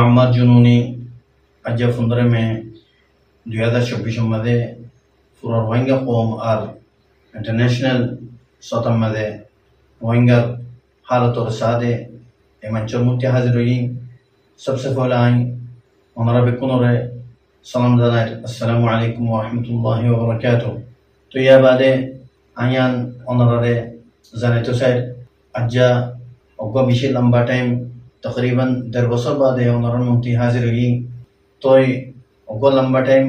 আমার জুনুনি আজ 15 মে 2024 মধ্যে পুরো রোহিঙ্গা কৌম আর इंटरनेशनल सतम मदे रोहिंगा हालत और सादे एमंचर मुत्या हाजिर हुई। सबसे पहले आई हमारा बेकुनोरे सलाम दानार अस्सलामु अलैकुम व रहमतुल्लाहि व बरकातुहू। तो यह बादे आयान ओनरारे जाने तो सर अज्जा ओगा बिशी लंबा टाइम तकरीबन 1.5 बছর बादे ओनरान मुत्ती हाजिर हुई। तो ओगा लंबा टाइम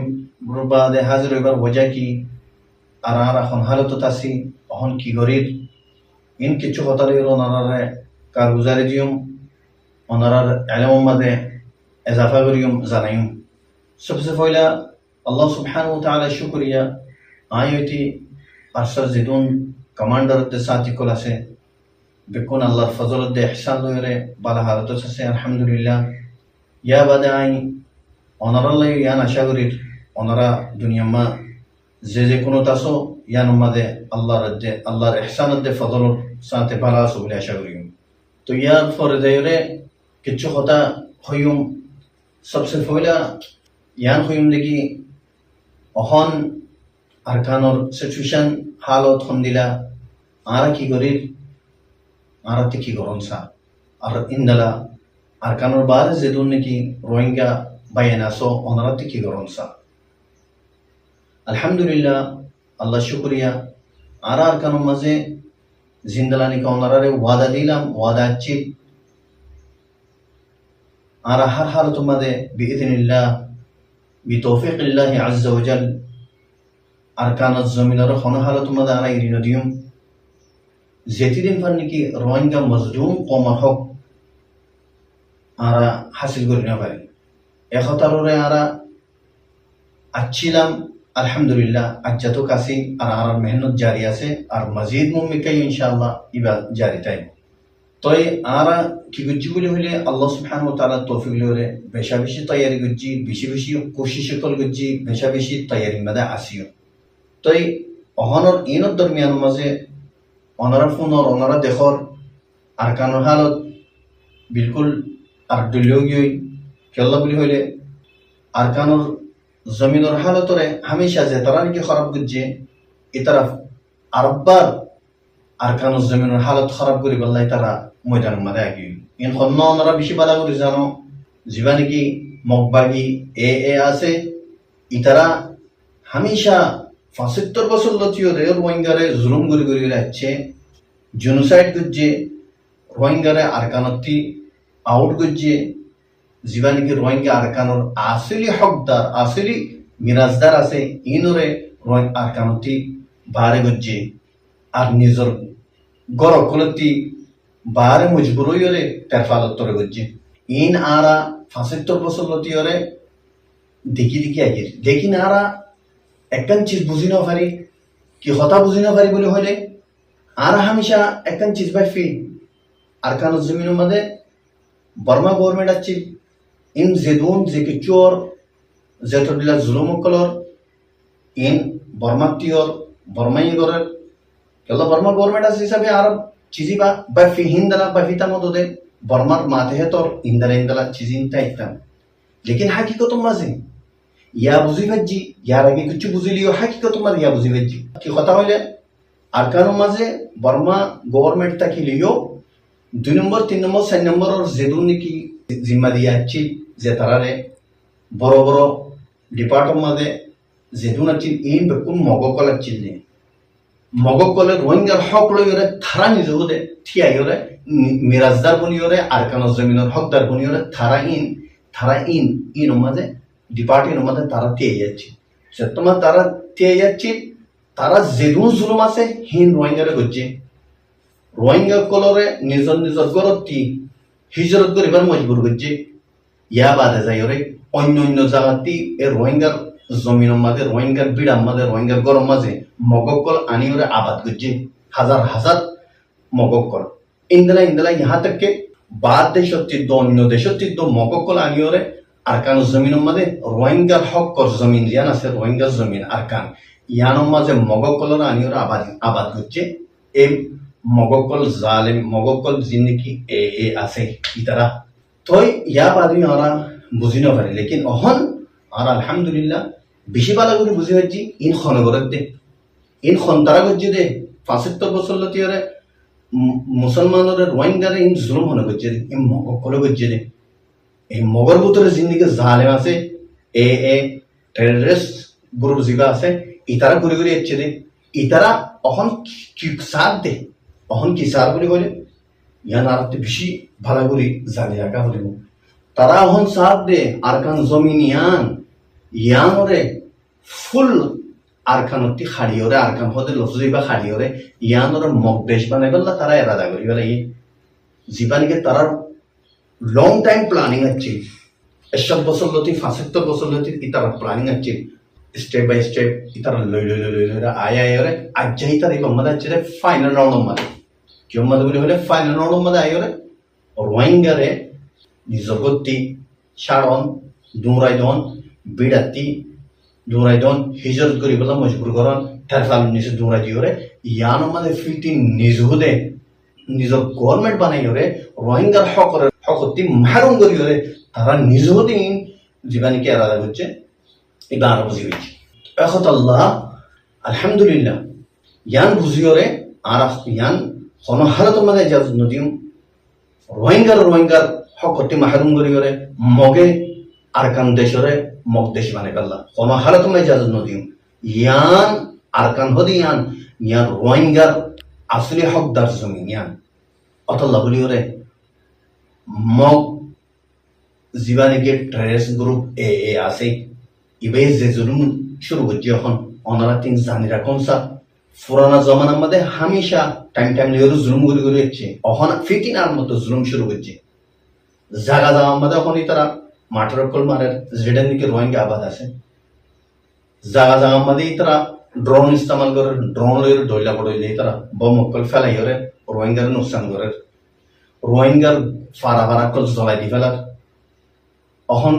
बादे हाजिर हुईबार वजह की আর এখন হালত আছি এখন কি করির ইন কিছু হতারে ওনারে কারগুজারি দিম ওনারার ইলম মাঝে ইজাফা করিম জানাইম। সবচেয়ে পয়লা আল্লাহ সুবহানাহু ওয়া তাআলা শুকরিয়া আয়াতি আরসাল জিদুন কমান্ডার দে সাথী কল আছে বেকুন আল্লাহর ফজলত দে ইহসান লয়রে বালা হালত আছে আলহামদুলিল্লাহ। ইয়া বাদে আই ওনারাল্লাহ ইয়ান আশা করির ওনারা দুনিয়া মা যে কোনো তাসো ইয়ান মাদে আল্লাহর ইহসানত দে ফজলত সাথে বালা আছে বলে আশা করি। তো ইয়ার পরে যাইরে কিছু কথা হইম। সবচেয়ে পয়লা ইয়ান হইম দেখি অহন আরকানোর সিচুয়েশন হালত হন্দিলা আর কি করির আর কি করন সা আর ইন্দালা আরকানোর বাদে যেদুন নাকি রোহিঙ্গা বাইনাসো ওনারা কি করন সা। আলহামদুলিল্লাহ আল্লাহ শুকরিয়া আর আরকানোর মাঝে জিন্দালানি কা ওনারে ওয়াদা দিলাম ওয়াদা আছি আর হর হালত মাঝে বিইذنিল্লাহ বিতৌফিকিল্লাহ আযজা ওয়া জাল আরকানাত জমিনের কোন হালত মাঝে আর ইরিনো দিম যেতিদিন পার নাকি রোহিঙ্গা মজলুম কওমের হক আর হাসিল করি না পারি একতারে আর আছিলাম। আলহামদুলিল্লাহ আজ্জা তো কাছি আর মেহনত জারি আছে আর মজিদ মুমিকাই ইনশাআল্লাহ ইবা জারি তাই। তই আর কি গুজি বলি হইলে আল্লাহ সুবহানাহু ওয়া তাআলা তৌফিক লরে বেশা বেশি তৈয়ারি গুজি বেশি বেশি কোশিশ কল গুজি বেশা বেশি তৈয়ারি মাদা আসিও। তই অহনর ইনত দরমিয়ান মাঝে অনারা ফোনর অনারা দেখর আরকানোর হালত বিলকুল আর দলীয় কেল্লা বলি হইলে আরকানোর জমিনের হালতরে হামেশা যে তারা নাকি খারাপ করছে এ তারা আরববার আরকানোর জমিনের হালত খারাপ করি বললাই তারা ময়দানের মাঝে আগিয়ে ইন অন্য ওনারা বেশি বালা করে জানো যিবা নাকি মগবাগি এ আছে ইতারা হামেশা 75 বছর লতিও রে রোহিঙ্গারে জুলুম করে করে রাখছে জেনোসাইড করছে রোহিঙ্গারে আরকানতি আউট করছে যিবা নাকি রোহিঙ্গা আরকানোর আসলি হকদার আসলি মিরাজদার আছে ইনরে আরকানতি বারে গজ্জে আর নিজর গড় কলতি বারে মজবুর হইরে তেরফালতরে গজ্জে ইন আরা 75 বছর লতিওরে দেখি দেখি আগির দেখি না আরা একখান চিজ বুঝি না পারি কি কথা বুঝি না পারি বলে হইলে আর হামেশা একখান চিজ বাই ফি আরকানোর জমিনের মধ্যে বর্মা গভর্নমেন্ট আছে ইন জেদুন যে কিচোর যেতদিলা জুলুম কলর ইন বর্মাতিয়র বর্মাই গরের কেলা বর্মা গভর্নমেন্ট আছে হিসাবে আর চিজি বা ফি হিন্দালা বা ফিতা মদদে বর্মার মাতে হেতর ইন্দালা চিজিন তাইতাম। লেকিন হাকিকত মাঝে ইয়া বুঝি ভাজি ইয়ার আগে কিছু বুঝিলিও হাকিকত মাঝে ইয়া বুঝি ভাজি কি কথা হইলে আরকানোর মাঝে বর্মা গভর্নমেন্ট তাকিলিও 2 নম্বর 3 নম্বর 4 নম্বরের যেদুন নাকি জিম্মা দিয়া আছে যে তারারে বড় বড় ডিপার্টমেন্ট মাঝে যেদুন আছে ইন বেকুন মগকল আছে নে মগকলে রোহিঙ্গার হক লইরে থারা নিজে ঠিয়াইরে মিরাজদার বনিয়রে আরকানোর জমিনের হকদার বনিয়রে থারা ইন মাঝে ডিপার্টমেন্ট মাঝে তারা টিয়ে যাচ্ছে সে তোমার তারা টিয়ে যাচ্ছে তারা যেদুন জুলুম আছে হিন রোহিঙ্গারে হচ্ছে রোহিঙ্গা কলরে নিজর নিজর গরতি হিজরত করিবার মজবুর করছে। ইয়া বাদে যাই ওরে অন্য অন্য জায়গাতে এ রোহিঙ্গার জমিনের মাঝে রোহিঙ্গার বিড়ার মাঝে রোহিঙ্গার গরম মাঝে মগকল আনি ওরে আবাদ করছে হাজার হাজার মগকল ইন্দলা ইহা থেকে বাদ দেশত্ব অন্য দেশত্ব মগকল আনি ওরে আরকানোর জমিনের মাঝে রোহিঙ্গার হকর জমিন ইয়ান আছে রোহিঙ্গার জমিন আরকান ইয়ানোর মাঝে মগকলর আনি ওরে আবাদ করছে। এই মগকল জালেম মগকল জিন্দিগি এ আছে ইতারা তই ইয়া বাদি ওরা বুঝি না পারি লেকিন অহন আর আলহামদুলিল্লাহ বেশি ভালো করে বুঝি হচ্ছি ইন খনগরের দে ইন খন্তারা করছি দে ৭৫ বছর লতিয়রে মুসলমানের রোহিঙ্গারে ইন জুলুম হনে করছে দে ইন মগক করে করছে দে এই মগর ভিতরে জিন্দিকে জালেম আছে এ টেররিস্ট গ্রুপ জিবা আছে ইতারা ঘুরে ঘুরে এসছে দে ইতারা অহন কি সাথ দে অহন কি সার বলে বলে ইয়ান আর বেশি ভালো করে জানি রাখা হলে তারা অহন সাথ দে আরকান জমিন ইয়ানরে ফুল আরকানতি খাড়িয়রে আরকান হতে লফজিবা খাড়িয়রে ইয়ানরে মকদেশ বানাই বললা তারা এরাদা করি বলে এই জীবানিকে তারা লং টাইম প্ল্যানিং আছে ৭০ বছর লতি ৭৫ বছর লতি ইতারা প্ল্যানিং আছে স্টেপ বাই স্টেপ ইতারা লই লই লই লই আয় আয়রে আজ্জাই তার এই গম্মাদ আছে ফাইনাল রাউন্ড মারে কি গম্মাদ বলে হলে ফাইনাল রাউন্ড মারে আয়রে রোহিঙ্গারে জগতি শারন দুরাইদন বিড়াতি দুরাইদন হিজরত করি বলা মজবুর করন তার ফালু নিচে দুরাই দিওরে ইয়ান মানে ফিটি নিজহুদে নিজের গভর্নমেন্ট বানাইরে রোহিঙ্গার হকতি মারুম করিরে তারা নিজহুদে জীবানীকে আলাদা করছে এবার আরো বুঝি হয়েছে এখন আল্লাহ আলহামদুলিল্লাহ ইয়ান বুঝিওরে আর ইয়ান কোন হালত মানে ইজাজত নদিম রোহিঙ্গার হকতি মাহরুম করিরে মগে আরকান দেশরে মকদেশ বানাই পারলা কোন হালত মানে ইজাজত নদিম ইয়ান আরকান হদি ইয়ান রোহিঙ্গার আসলে হকদার জমিন ইয়ান অতল্লা বলিওরে মগ জীবানীকে টেররিস্ট গ্রুপ এ আছে ইবে যে জুলুম শুরু করছে এখন ওনারা তিন জানিরা কোনসা পুরানা জমানার মধ্যে হামেশা টাইম লিওর জুলুম করে করে হচ্ছে এখন ফিটিনার মতো জুলুম শুরু করছে জাগা জামার মধ্যে এখন তারা মাঠের কল মারের যেটার দিকে রোহিঙ্গা আবাদ আছে জাগা জামার মধ্যে তারা ড্রোন ইস্তেমাল করে ড্রোন লইরে ডইলা বড়ইলে তারা বম কল ফেলাই করে রোহিঙ্গার নুকসান করে রোহিঙ্গার ফারা কল জ্বলাই দি ফেলার এখন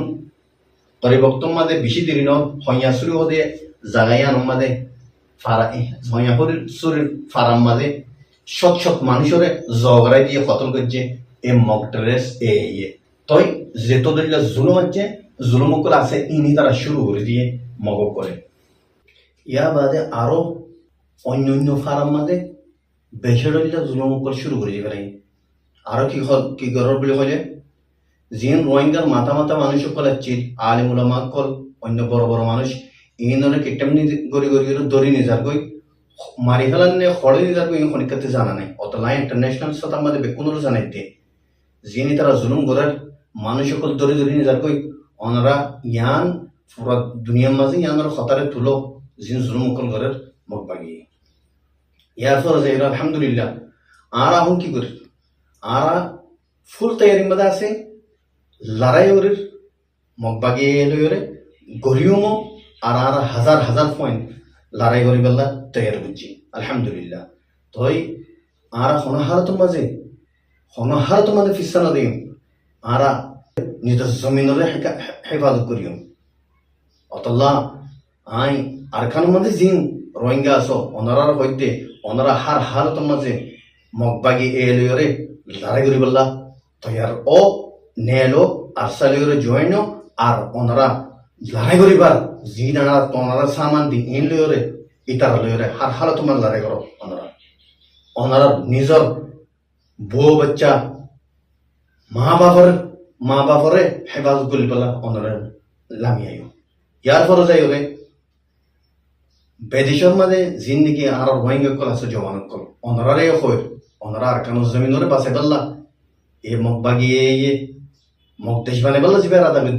পরিবর্তন মাঝে বেশি দেরি ন হইয়া শুরু হতে জাগাইয়ান মাঝে ফারা হইয়া শরীর ফারাম মাঝে শত মানুষরে জগড়াই দিয়ে কতল করছে এ মক ড্রেস তই যেত দলিলা জুলুম আছে জুলুম করে আছে ইনি তারা শুরু করে দিয়ে মগ করে ইয়া বাদে আরো অন্য ফারাম মাঝে বেশি দলিলা জুলুম করে শুরু করে দিয়ে আরো কি করার বলে কইলে জিন রোহিঙ্গার মাথা মানুষ কল আলিমুলামা কল অন্য বড় বড় মানুষ এই ধরনের কেটেমনি গড়ি দড়ি নিজার গই মারি ফেলার নে খড়ে নিজার গই খনিকাতে জানা নাই অতলা ইন্টারন্যাশনাল সাথে আমাদের বেকুনরও জানাইতে যিনি তারা জুলুম করার মানুষ সকল দড়ি নিজার গই ওনারা ইয়ান পুরা দুনিয়ার মাঝে ইয়ানোর খতারে তুলো যিনি জুলুম কল করার মুখ বাগিয়ে ইয়ার পর যে আলহামদুলিল্লাহ আর এখন কি করি আর ফুল তৈয়ারির মধ্যে আছে লড়াই ওর মগবাগিয়ে লইরে গরিয়মো আর হাজার পয়েন্ট লড়াই করি বেলা তৈরি করছি আলহামদুলিল্লাহ তই আর হনহারত মাঝে ফিসানা দিম আর নিজের জমিনরে হেফাজত করিও অতল্লা আই আরখানোর মাঝে জিন রোহিঙ্গা আছো ওনারার হইতে ওনারা হারত মাঝে মগবাগি লইরে লড়াই করি বেলা তৈয়ার ও নেলো আর সালিওরে জয়েনো আর ওনারা লড়াই করিবার জি না ওনারা সামান দি ইন লইরে ইতারা লইরে হার তোমার লড়াই করো ওনারা নিজের বউ বাচ্চা মা বাপরে হেফাজত করি পেলা ওনারা লামিয়াইও ইয়ার পরে যাই ওরে বেদিসর মাঝে জিন্দিগি আর রোহিঙ্গা কল আছে জওয়ান কল ওনারারে হই ওনারা আর কানো জমিনরে বাসে পেলা এ মগ বাগিয়ে মকদেশ বানে বললো যে বেড়া দাবির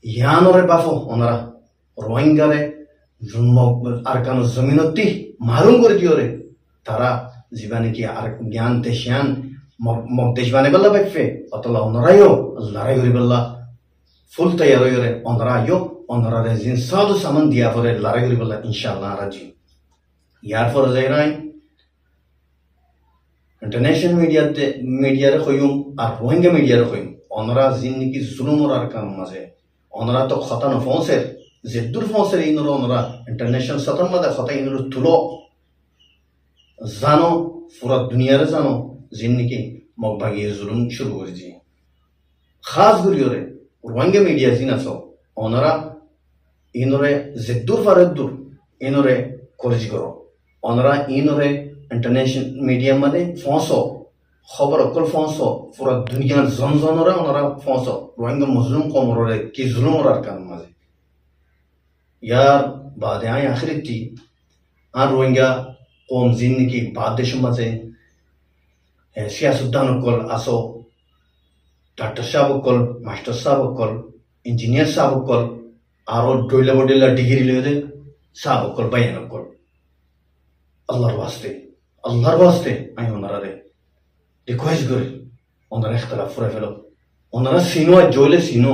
ইয়ানরে বাফো ওনারা রোহিঙ্গারে আর কানো জমিনতি মারুম করে দিওরে তারা জীবানে কি আর জ্ঞান দেশিয়ান মকদেশ বানে বললা বাইফে অতলা ওনারাইও লড়াই করি বললা ফুল তৈয়ার হইরে ওনারা আইও ওনারারে জিন সাধু সামান দিয়া পরে লড়াই করি বললা ইনশাআল্লাহ রাজি ইয়ার পরে যাই নাই ইন্টারন্যাশনাল মিডিয়ারে কইম আর রোহিঙ্গা মিডিয়ারে কইম ওনারা জিন্দিগি জুলুমর আর কাম মাঝে ওনারা তো খতানো ফৌসের যে দূর ফৌসের ইনর ওনারা ইন্টারন্যাশনাল সতন মাঝে খতা ইনর তুলো জানো পুরা দুনিয়ারে জানো জিন্দিগি মগ ভাগিয়ে জুলুম শুরু করে দিয়ে খাস গুলিওরে রোহিঙ্গা মিডিয়া জিন আছো ওনারা ইনরে জেদ্দুর ফারেদ্দুর ইনরে কলেজ করো ওনারা ইনরে ইন্টারন্যাশনাল মিডিয়া মানে ফসো খবর অকল ফসো পুরা দুনিয়ার জনজনরা ওনারা ফসো রোহিঙ্গা মজলুম কমরে কি জুলুম ওরার কারণ মাঝে ইয়ার বাদে আই আখরিতি আর রোহিঙ্গা কম জিন নাকি বাদ দেশের মাঝে সিয়াসুদ্দান অকল আসো ডাক্তার সাহেব অকল মাস্টার সাহেব অকল ইঞ্জিনিয়ার সাহেব অকল আরো ডইলা বডেলা ডিগ্রি লইলে সাহেব অকল বাইন অকল আল্লাহর ওয়াস্তে আমি ওনারা রিকোয়েস্ট করি ওনারা ইখতলাফ করে ফেলো ওনারা সিনো আর জইলে সিনো